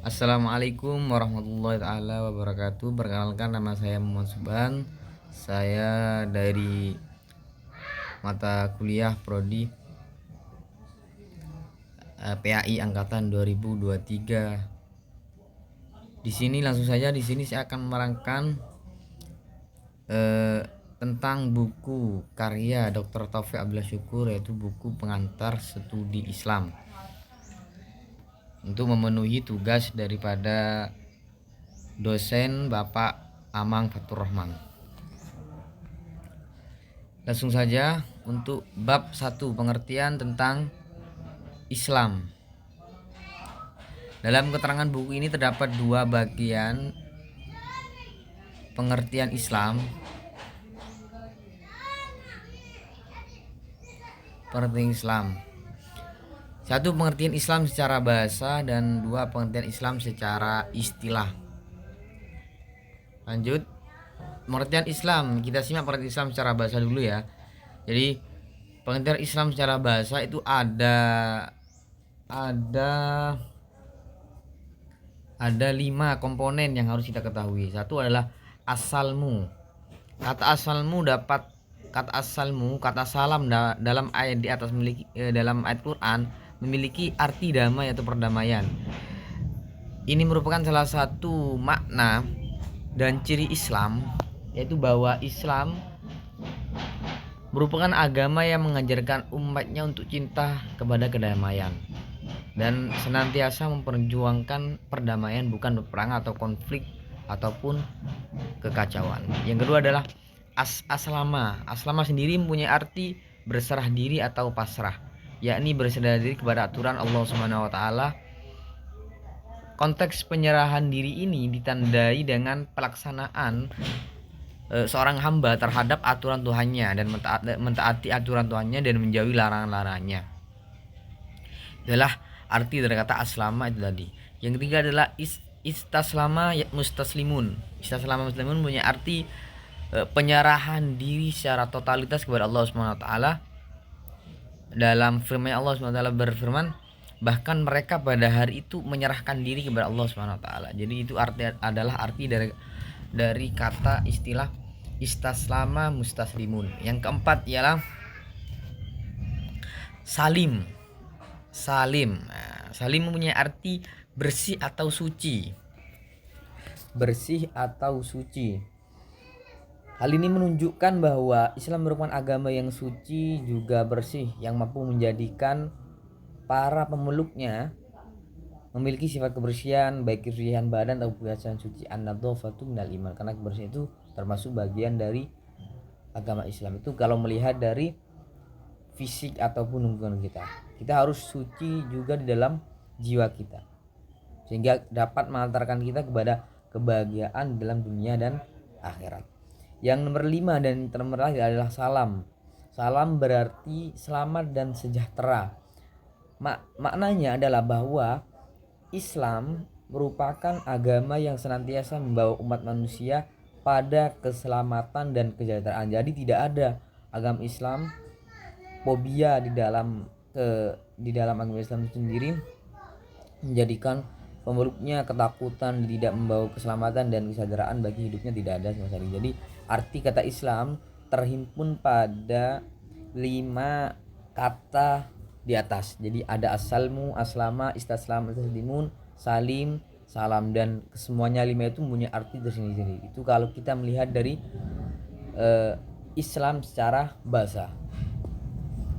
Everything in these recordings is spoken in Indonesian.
Assalamualaikum warahmatullahi taala wabarakatuh. Perkenalkan, nama saya Muhammad Subhan. Saya dari mata kuliah prodi PAI angkatan 2023. Di sini saya akan menerangkan tentang buku karya Dr. Taufik Abdullah Syukur, yaitu buku pengantar studi Islam, untuk memenuhi tugas daripada dosen Bapak Amang Fatur Rahman. Langsung saja untuk bab 1, pengertian tentang Islam. Dalam keterangan buku ini terdapat dua bagian pengertian Islam. Satu, pengertian Islam secara bahasa, dan dua, pengertian Islam secara istilah. Lanjut, pengertian Islam. Kita simak pengertian Islam secara bahasa dulu ya. Jadi pengertian Islam secara bahasa itu ada 5 komponen yang harus kita ketahui. Satu adalah asalmu. Kata salam dalam ayat di atas dalam ayat Quran memiliki arti damai atau perdamaian. Ini merupakan salah satu makna dan ciri Islam, yaitu bahwa Islam merupakan agama yang mengajarkan umatnya untuk cinta kepada kedamaian dan senantiasa memperjuangkan perdamaian, bukan perang atau konflik ataupun kekacauan. Yang kedua adalah aslama. Aslama sendiri mempunyai arti berserah diri atau pasrah, yakni berserah diri kepada aturan Allah Subhanahu wa taala. Konteks penyerahan diri ini ditandai dengan pelaksanaan seorang hamba terhadap aturan Tuhannya dan mentaati aturan Tuhannya dan menjauhi larangan-larangannya. Adalah arti dari kata aslama itu tadi. Yang ketiga adalah istaslama mustaslimun. Istaslama muslimun punya arti penyerahan diri secara totalitas kepada Allah Subhanahu wa taala. Dalam firman Allah Subhanahu wa taala berfirman, bahkan mereka pada hari itu menyerahkan diri kepada Allah Subhanahu wa taala. Jadi itu adalah arti dari kata istilah istaslama mustaslimun. Yang keempat ialah salim. Salim mempunyai arti bersih atau suci. Hal ini menunjukkan bahwa Islam merupakan agama yang suci juga bersih, yang mampu menjadikan para pemeluknya memiliki sifat kebersihan, baik kebersihan badan atau kebersihan suci. An-nadhafatu minal iman, karena kebersihan itu termasuk bagian dari agama Islam. Itu kalau melihat dari fisik ataupun lingkungan kita harus suci juga di dalam jiwa kita, sehingga dapat mengantarkan kita kepada kebahagiaan dalam dunia dan akhirat. Yang nomor 5 dan terakhir adalah salam. Salam berarti selamat dan sejahtera. Maknanya adalah bahwa Islam merupakan agama yang senantiasa membawa umat manusia pada keselamatan dan kesejahteraan. Jadi tidak ada agama Islam fobia di dalam agama Islam sendiri menjadikan pemeluknya ketakutan, tidak membawa keselamatan dan kesejahteraan bagi hidupnya, tidak ada sama sekali. Jadi arti kata Islam terhimpun pada 5 kata di atas. Jadi ada asalmu, aslama, istaslam, istaslimun, salim, salam, dan semuanya 5 itu punya arti tersendiri. Itu kalau kita melihat dari Islam secara bahasa.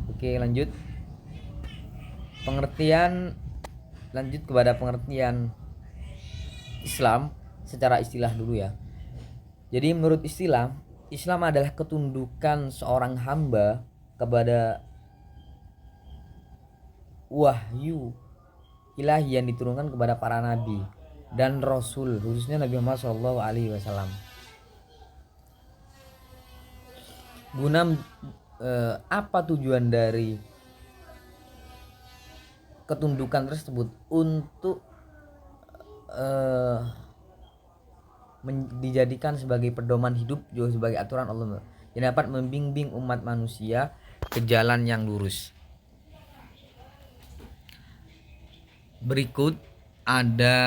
Oke, lanjut kepada pengertian Islam secara istilah dulu ya. Jadi menurut istilah, Islam adalah ketundukan seorang hamba kepada wahyu ilahi yang diturunkan kepada para nabi dan rasul, khususnya Nabi Muhammad SAW. Guna apa tujuan dari ketundukan tersebut? Untuk dijadikan sebagai pedoman hidup, juga sebagai aturan Allah yang dapat membimbing umat manusia ke jalan yang lurus. Berikut ada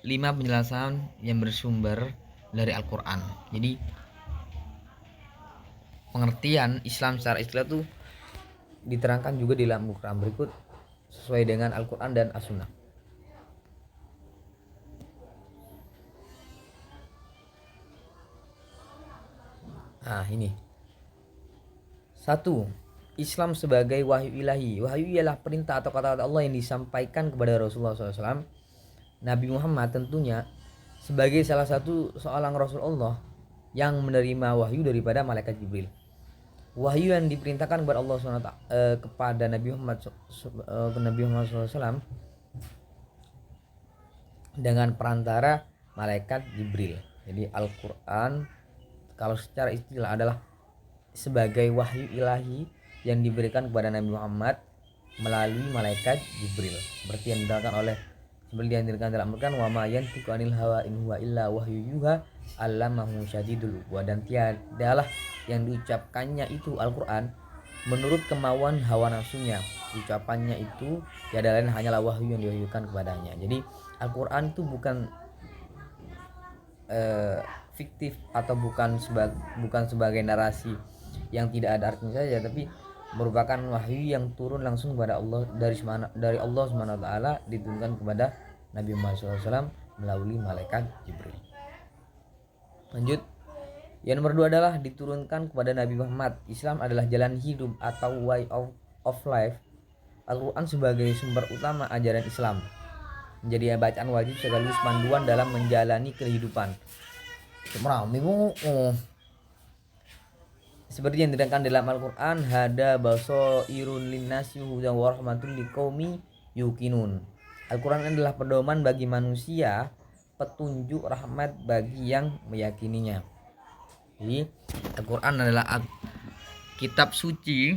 5 penjelasan yang bersumber dari Al-Quran. Jadi pengertian Islam secara istilah tuh diterangkan juga di dalam Al-Quran berikut sesuai dengan Al-Quran dan As-Sunnah. Nah ini 1. Islam sebagai wahyu ilahi. Wahyu ialah perintah atau kata-kata Allah yang disampaikan kepada Rasulullah SAW. Nabi Muhammad tentunya sebagai salah satu seorang Rasul Allah yang menerima wahyu daripada malaikat Jibril. Wahyu yang diperintahkan kepada Allah SWT, kepada Nabi Muhammad SAW dengan perantara malaikat Jibril. Jadi Al-Quran kalau secara istilah adalah sebagai wahyu ilahi yang diberikan kepada Nabi Muhammad melalui malaikat Jibril, seperti yang diterangkan oleh seperti yang diterangkan dalam Al-Quran, wa ma yantiqu anil hawa in huwa illa wahyu yuha allamahu syadidul quwa, dan tiadalah yang diucapkannya itu Al-Quran menurut kemauan hawa nafsunya. Ucapannya itu tiada lain hanyalah wahyu yang diwahyukan kepadanya. Jadi Al-Quran itu bukan fiktif atau bukan sebagai narasi yang tidak ada artinya saja, tapi merupakan wahyu yang turun langsung kepada Allah dari Allah Subhanahu wa taala, diturunkan kepada Nabi Muhammad SAW melalui malaikat Jibril. Lanjut, yang nomor 2 adalah diturunkan kepada Nabi Muhammad. Islam adalah jalan hidup atau way of life. Al-Quran sebagai sumber utama ajaran Islam menjadi bacaan wajib sekaligus panduan dalam menjalani kehidupan. Seperti yang diterangkan dalam Al-Quran, hada basairun linnasi hudan wa rahmatul liqaumi yuqinun. Al-Quran adalah pedoman bagi manusia, petunjuk rahmat bagi yang meyakininya. Jadi Al-Quran adalah kitab suci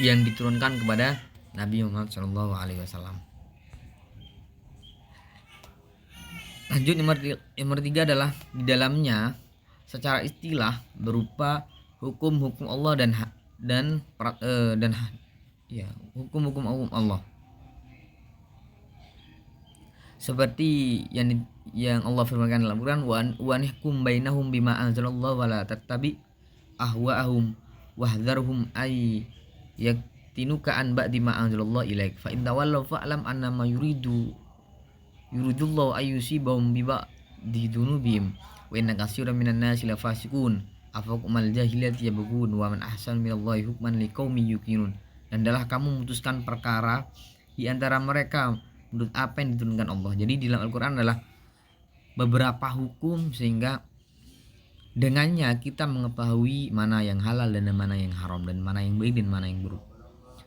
yang diturunkan kepada Nabi Muhammad SAW. Lanjut, nomor 3 adalah di dalamnya secara istilah berupa hukum-hukum Allah dan hukum-hukum Allah. Seperti yang Allah firmankan dalam Al-Quran, wa nihkum bainahum bima anzalallahu wa la tattabi ahwa'ahum wahdharhum ay yaktinuka an ba'di ma anzalallahu ilaik fa in tawallaw fa'lam annama yuridullahu ayyusibahum bi ba'di dzunubihim wa inna katsiran minan nasi lafasiqun afaqul jahiliyati yabghun wa man ahsanu minallahi hukman liqaumin yuqinun. Dan adalah kamu memutuskan perkara di antara mereka menurut apa yang diturunkan Allah. Jadi di dalam Al-Quran adalah beberapa hukum sehingga dengannya kita mengetahui mana yang halal dan mana yang haram, dan mana yang baik dan mana yang buruk,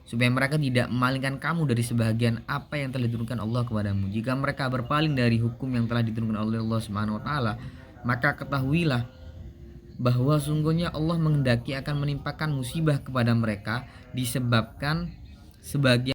supaya mereka tidak memalingkan kamu dari sebahagian apa yang telah diturunkan Allah kepadamu. Jika mereka berpaling dari hukum yang telah diturunkan oleh Allah Subhanahu wa taala, maka ketahuilah bahwa sungguhnya Allah menghendaki akan menimpakan musibah kepada mereka disebabkan sebagian